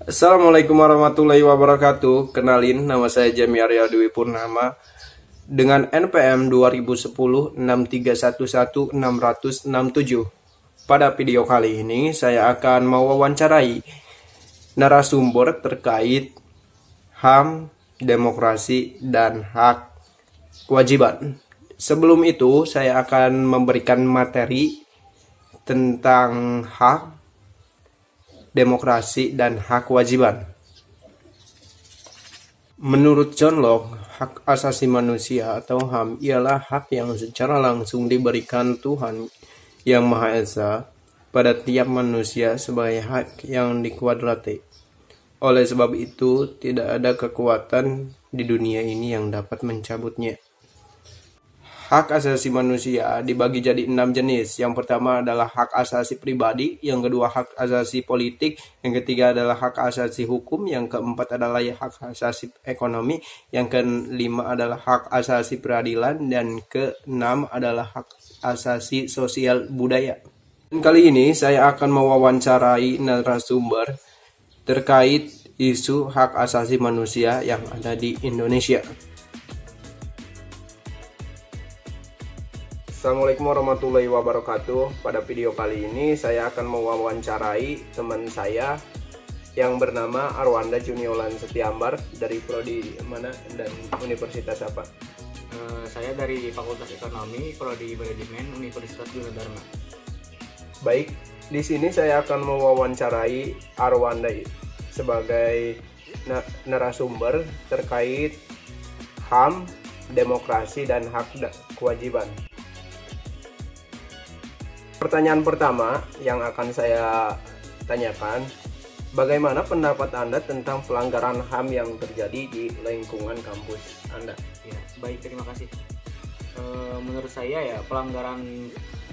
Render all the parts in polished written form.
Assalamualaikum warahmatullahi wabarakatuh. Kenalin, nama saya Jamie Arya Dwi Purnama dengan NPM 2010-6311-667. Pada video kali ini saya akan mewawancarai narasumber terkait HAM, demokrasi, dan hak kewajiban. Sebelum itu saya akan memberikan materi tentang hak, demokrasi, dan hak kewajiban. Menurut John Locke, hak asasi manusia atau HAM ialah hak yang secara langsung diberikan Tuhan Yang Maha Esa pada tiap manusia sebagai hak yang dikuadrati. Oleh sebab itu, tidak ada kekuatan di dunia ini yang dapat mencabutnya. Hak asasi manusia dibagi jadi 6 jenis. Yang pertama adalah hak asasi pribadi, yang kedua hak asasi politik, yang ketiga adalah hak asasi hukum, yang keempat adalah hak asasi ekonomi, yang kelima adalah hak asasi peradilan, dan keenam adalah hak asasi sosial budaya. Dan kali ini saya akan mewawancarai narasumber terkait isu hak asasi manusia yang ada di Indonesia. Assalamualaikum warahmatullahi wabarakatuh. Pada video kali ini saya akan mewawancarai teman saya yang bernama Arwanda Juniolan Setiambar dari prodi mana dan universitas apa? Saya dari Fakultas Ekonomi, prodi Manajemen, Universitas Gunadarma. Baik, di sini saya akan mewawancarai Arwanda sebagai narasumber terkait HAM, demokrasi, dan hak kewajiban. Pertanyaan pertama yang akan saya tanyakan, bagaimana pendapat Anda tentang pelanggaran HAM yang terjadi di lingkungan kampus Anda? Ya, baik, terima kasih. Menurut saya ya, pelanggaran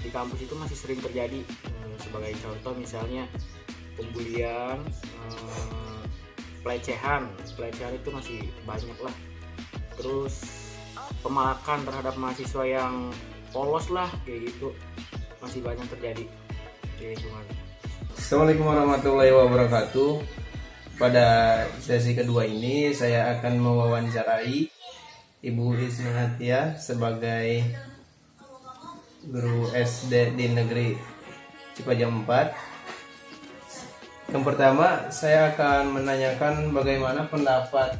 di kampus itu masih sering terjadi. Sebagai contoh misalnya pembulian, pelecehan itu masih banyak lah. Terus pemalakan terhadap mahasiswa yang polos lah, kayak gitu. Masih banyak terjadi di lingkungan. Assalamualaikum warahmatullahi wabarakatuh. Pada sesi kedua ini saya akan mewawancarai Ibu Isnatia sebagai guru SD di negeri Cipajang 4. Yang pertama saya akan menanyakan bagaimana pendapat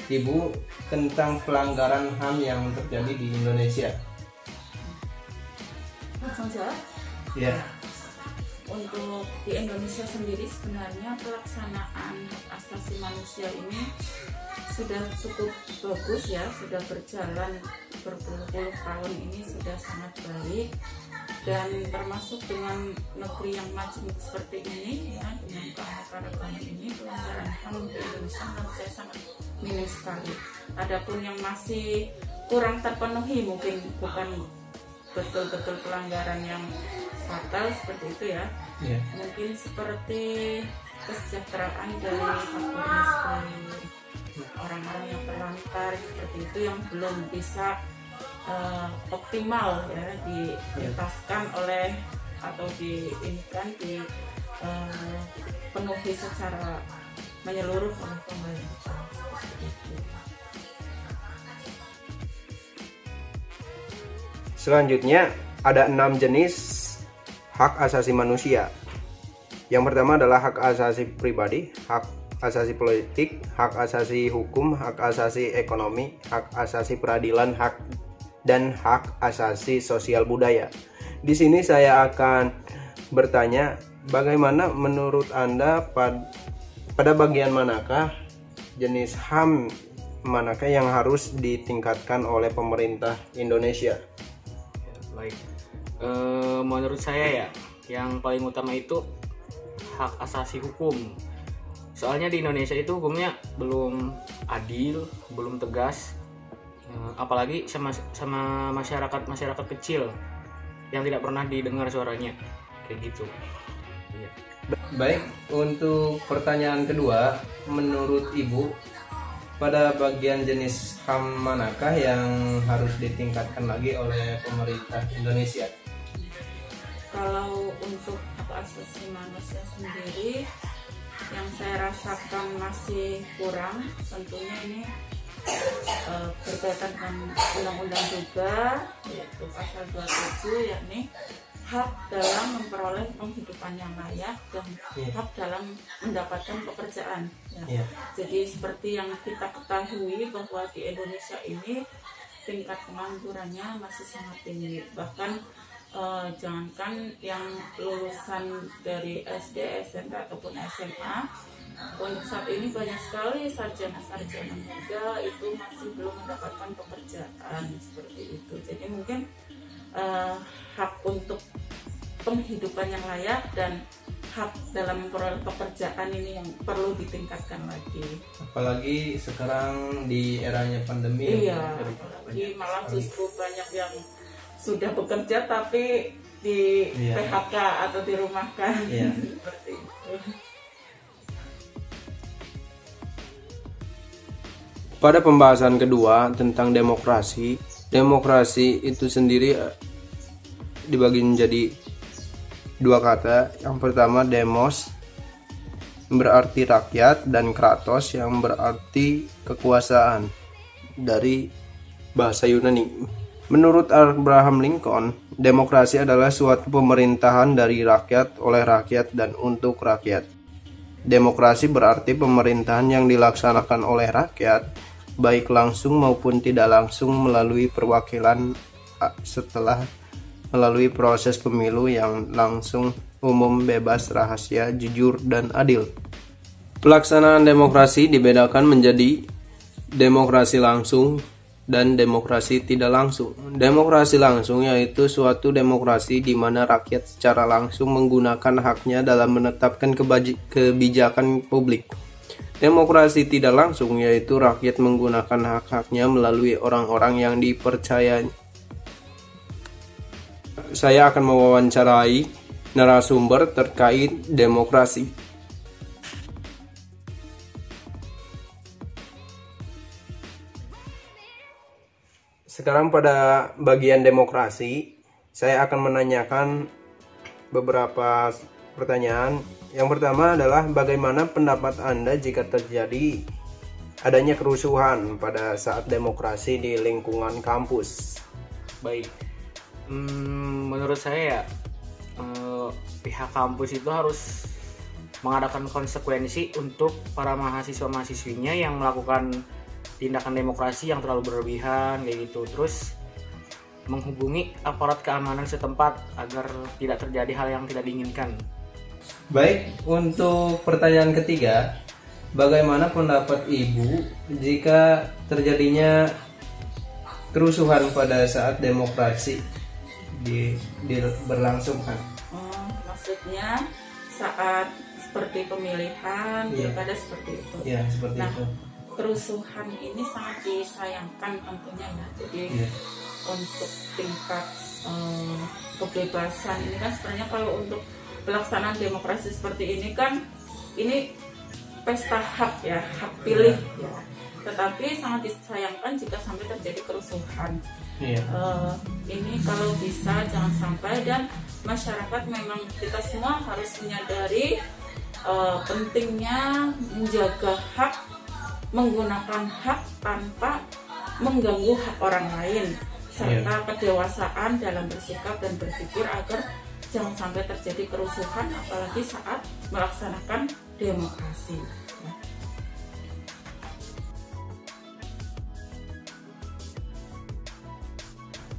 Ibu tentang pelanggaran HAM yang terjadi di Indonesia. Langsung jawab? Ya. Untuk di Indonesia sendiri sebenarnya pelaksanaan hak asasi manusia ini sudah cukup bagus ya, sudah berjalan berpuluh-puluh tahun ini sudah sangat baik, dan termasuk dengan negeri yang maju seperti ini ya, dengan keanekaragaman ini, pelanggaran HAM di Indonesia menurut saya sangat minim sekali. Adapun yang masih kurang terpenuhi mungkin bukan betul-betul pelanggaran yang fatal seperti itu ya. Mungkin seperti kesejahteraan dari faktor miskin, orang-orang yang terlantar seperti itu yang belum bisa optimal ya dilepaskan oleh atau dipenuhi secara menyeluruh oleh pemerintah. Selanjutnya ada 6 jenis hak asasi manusia. Yang pertama adalah hak asasi pribadi, hak asasi politik, hak asasi hukum, hak asasi ekonomi, hak asasi peradilan, dan hak asasi sosial budaya. Di sini saya akan bertanya, bagaimana menurut Anda pada bagian manakah jenis HAM manakah yang harus ditingkatkan oleh pemerintah Indonesia? Baik, menurut saya ya, yang paling utama itu hak asasi hukum. Soalnya di Indonesia itu hukumnya belum adil, belum tegas, apalagi sama masyarakat kecil yang tidak pernah didengar suaranya, kayak gitu. Iya. Baik, untuk pertanyaan kedua, menurut Ibu, pada bagian jenis HAM manakah yang harus ditingkatkan lagi oleh pemerintah Indonesia? Kalau untuk hak asasi manusia sendiri yang saya rasakan masih kurang, tentunya ini berkaitan dengan undang-undang juga, yaitu pasal 27, yakni hak dalam memperoleh penghidupan yang layak dan hak dalam mendapatkan pekerjaan. Jadi seperti yang kita ketahui bahwa di Indonesia ini tingkat penganggurannya masih sangat tinggi. Bahkan jangankan yang lulusan dari SD, SMP ataupun SMA, untuk saat ini banyak sekali sarjana-sarjana muda itu masih belum mendapatkan pekerjaan seperti itu. Jadi mungkin hak untuk penghidupan yang layak dan hak dalam memperoleh pekerjaan ini yang perlu ditingkatkan lagi. Apalagi sekarang di eranya pandemi. Iya, apalagi malah justru banyak yang sudah bekerja tapi di PHK atau dirumahkan. Seperti itu. Pada pembahasan kedua tentang demokrasi itu sendiri dibagi menjadi dua kata. Yang pertama demos berarti rakyat dan kratos yang berarti kekuasaan dari bahasa Yunani. Menurut Abraham Lincoln, demokrasi adalah suatu pemerintahan dari rakyat, oleh rakyat, dan untuk rakyat. Demokrasi berarti pemerintahan yang dilaksanakan oleh rakyat, baik langsung maupun tidak langsung melalui perwakilan setelah melalui proses pemilu yang langsung, umum, bebas, rahasia, jujur, dan adil. Pelaksanaan demokrasi dibedakan menjadi demokrasi langsung dan demokrasi tidak langsung. Demokrasi langsung yaitu suatu demokrasi di mana rakyat secara langsung menggunakan haknya dalam menetapkan kebijakan publik. Demokrasi tidak langsung yaitu rakyat menggunakan hak-haknya melalui orang-orang yang dipercaya. Saya akan mewawancarai narasumber terkait demokrasi. Sekarang pada bagian demokrasi, saya akan menanyakan beberapa pertanyaan. Yang pertama adalah bagaimana pendapat Anda jika terjadi adanya kerusuhan pada saat demokrasi di lingkungan kampus? Baik, menurut saya ya pihak kampus itu harus mengadakan konsekuensi untuk para mahasiswa-mahasiswinya yang melakukan tindakan demokrasi yang terlalu berlebihan kayak gitu. Terus menghubungi aparat keamanan setempat agar tidak terjadi hal yang tidak diinginkan. Baik, untuk pertanyaan ketiga, bagaimana pendapat Ibu jika terjadinya kerusuhan pada saat demokrasi berlangsungkan? Maksudnya saat seperti pemilihan, pilkada seperti itu. Iya, seperti itu. Kerusuhan ini sangat disayangkan tentunya ya. Jadi untuk tingkat kebebasan ini kan sebenarnya kalau untuk pelaksanaan demokrasi seperti ini kan ini pesta hak ya, hak pilih ya. Tetapi sangat disayangkan jika sampai terjadi kerusuhan. Ini kalau bisa jangan sampai, dan masyarakat memang kita semua harus menyadari pentingnya menjaga hak, menggunakan hak tanpa mengganggu hak orang lain, serta kedewasaan dalam bersikap dan berpikir agar jangan sampai terjadi kerusuhan apalagi saat melaksanakan demokrasi.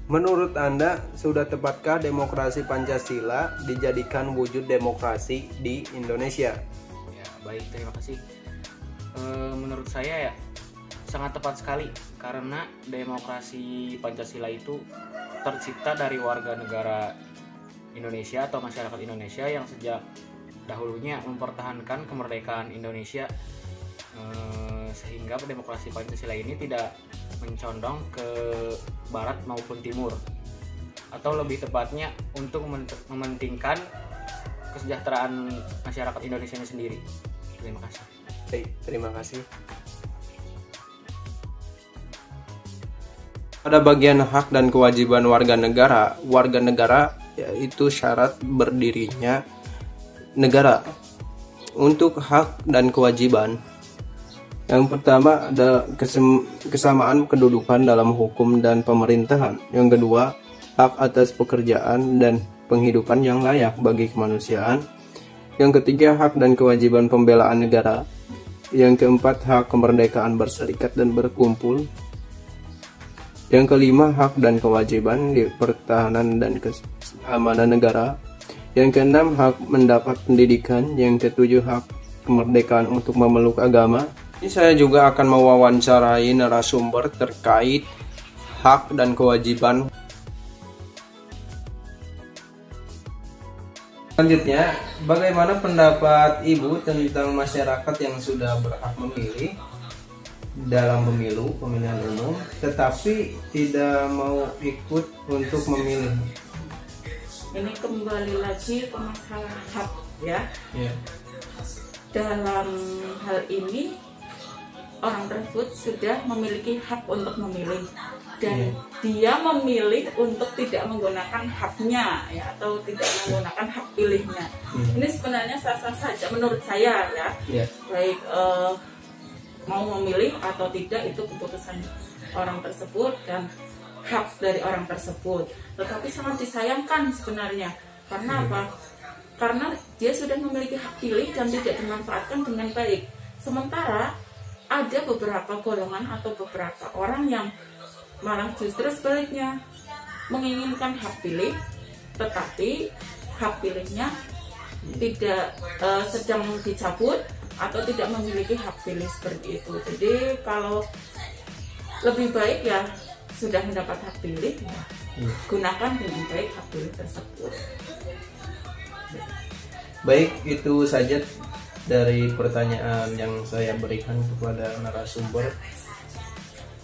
Menurut Anda, sudah tepatkah demokrasi Pancasila dijadikan wujud demokrasi di Indonesia? Ya, baik, terima kasih. Menurut saya ya sangat tepat sekali, karena demokrasi Pancasila itu tercipta dari warga negara Indonesia atau masyarakat Indonesia yang sejak dahulunya mempertahankan kemerdekaan Indonesia, sehingga demokrasi Pancasila ini tidak mencondong ke barat maupun timur, atau lebih tepatnya untuk mementingkan kesejahteraan masyarakat Indonesia sendiri. Terima kasih. Baik, terima kasih. Pada bagian hak dan kewajiban warga negara yaitu syarat berdirinya negara. Untuk hak dan kewajiban, yang pertama ada kesamaan kedudukan dalam hukum dan pemerintahan. Yang kedua, hak atas pekerjaan dan penghidupan yang layak bagi kemanusiaan. Yang ketiga, hak dan kewajiban pembelaan negara. Yang keempat, hak kemerdekaan berserikat dan berkumpul. Yang kelima, hak dan kewajiban di pertahanan dan keamanan negara. Yang keenam, hak mendapat pendidikan. Yang ketujuh, hak kemerdekaan untuk memeluk agama. Ini saya juga akan mewawancarai narasumber terkait hak dan kewajiban. Selanjutnya, bagaimana pendapat Ibu tentang masyarakat yang sudah berhak memilih dalam pemilihan umum, tetapi tidak mau ikut untuk memilih? Ini kembali lagi ke masalah hak ya. Ya. Dalam hal ini orang tersebut sudah memiliki hak untuk memilih dan dia memilih untuk tidak menggunakan haknya ya, atau tidak menggunakan hak pilihnya. Ini sebenarnya sah-sah saja menurut saya ya. Baik mau memilih atau tidak itu keputusan orang tersebut dan hak dari orang tersebut. Tetapi sangat disayangkan sebenarnya. Karena apa? Karena dia sudah memiliki hak pilih dan tidak dimanfaatkan dengan baik. Sementara ada beberapa golongan atau beberapa orang yang malah justru sebaliknya menginginkan hak pilih, tetapi hak pilihnya tidak sedang dicabut atau tidak memiliki hak pilih seperti itu. Jadi kalau lebih baik ya sudah mendapat hak pilih ya, gunakan dengan baik hak pilih tersebut. Baik, itu saja dari pertanyaan yang saya berikan kepada narasumber.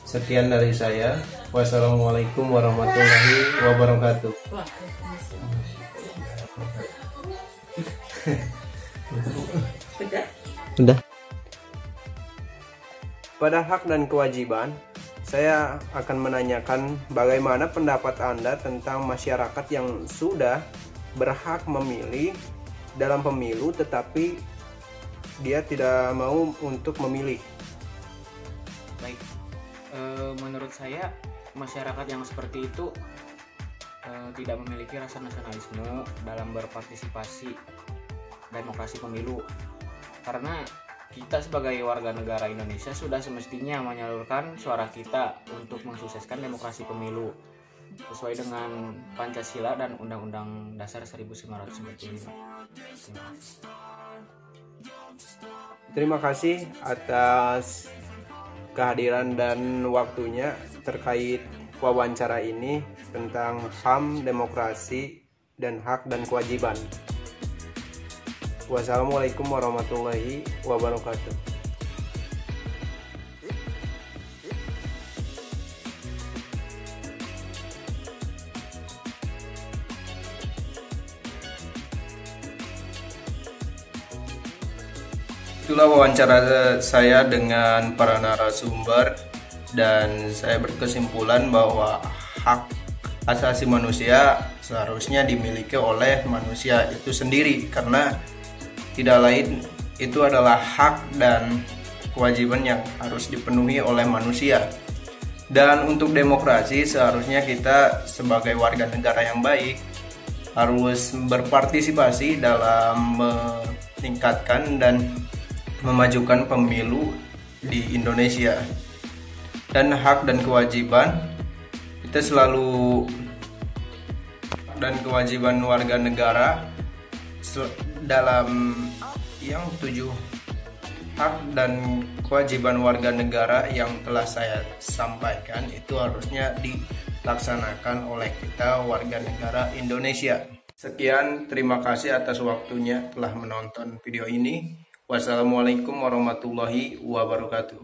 Sekian dari saya. Wassalamualaikum warahmatullahi wabarakatuh. Udah. Pada hak dan kewajiban, saya akan menanyakan bagaimana pendapat Anda tentang masyarakat yang sudah berhak memilih dalam pemilu tetapi dia tidak mau untuk memilih. Baik, menurut saya masyarakat yang seperti itu tidak memiliki rasa nasionalisme dalam berpartisipasi demokrasi pemilu, karena kita sebagai warga negara Indonesia sudah semestinya menyalurkan suara kita untuk mensukseskan demokrasi pemilu sesuai dengan Pancasila dan Undang-Undang Dasar 1945. Terima kasih atas kehadiran dan waktunya terkait wawancara ini tentang HAM, demokrasi, dan hak dan kewajiban. Wassalamualaikum warahmatullahi wabarakatuh. Itulah wawancara saya dengan para narasumber, dan saya berkesimpulan bahwa hak asasi manusia seharusnya dimiliki oleh manusia itu sendiri, karena tidak lain itu adalah hak dan kewajiban yang harus dipenuhi oleh manusia. Dan untuk demokrasi seharusnya kita sebagai warga negara yang baik harus berpartisipasi dalam meningkatkan dan memajukan pemilu di Indonesia. Dan hak dan kewajiban kita selalu, dan kewajiban warga negara dalam yang 7 hak dan kewajiban warga negara yang telah saya sampaikan itu harusnya dilaksanakan oleh kita warga negara Indonesia. Sekian, terima kasih atas waktunya telah menonton video ini. Wassalamualaikum warahmatullahi wabarakatuh.